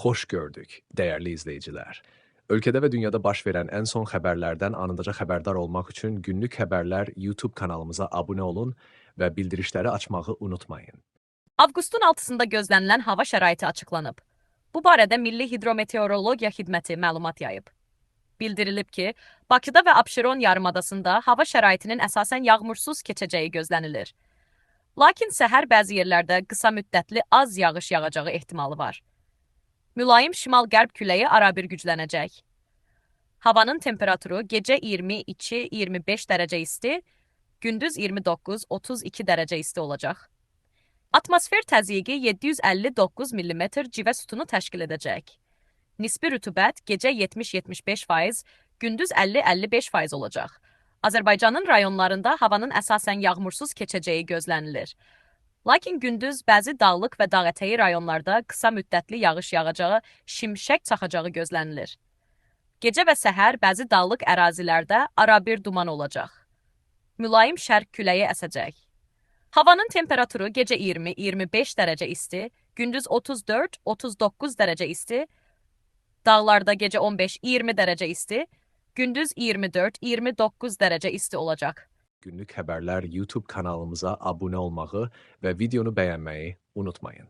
Hoş gördük, değerli izleyiciler. Ülkede ve dünyada baş verən ən son xəbərlərdən anındaca xəbərdar olmaq üçün Günlük Xəbərlər YouTube kanalımıza abunə olun və bildirişləri açmağı unutmayın. Avqustun 6-sında gözlənilən hava şəraiti açıqlanıb. Bu barədə Milli Hidrometeorologiya Xidməti məlumat yayıb. Bildirilib ki, Bakıda və Abşeron yarımadasında hava şəraitinin əsasən yağmursuz keçəcəyi gözlənilir. Lakin səhər bəzi yerlərdə qısa müddətli az yağış yağacağı ehtimalı var. Mülayim şimal-qərb küləyi arabir güclənəcək. Havanın temperaturu gecə 22-25 dərəcə isti, gündüz 29-32 dərəcə isti olacaq. Atmosfer təzyiqi 759 mm civə sütunu təşkil edəcək. Nisbi rütubət gecə 70-75%, gündüz 50-55% olacaq. Azərbaycanın rayonlarında havanın əsasən yağmursuz keçəcəyi gözlənilir. Lakin gündüz bəzi dağlıq və dağətəyi rayonlarda qısa müddətli yağış yağacağı, şimşək çaxacağı gözlənilir. Gecə və səhər bəzi dağlıq ərazilərdə arabir duman olacaq. Mülayim şərq küləyi əsəcək. Havanın temperaturu gecə 20-25 dərəcə isti, gündüz 34-39 dərəcə isti, dağlarda gecə 15-20 dərəcə isti, gündüz 24-29 dərəcə isti olacaq. Günlük Xəbərlər YouTube kanalımıza abunə olmağı və videonu bəyənməyi unutmayın.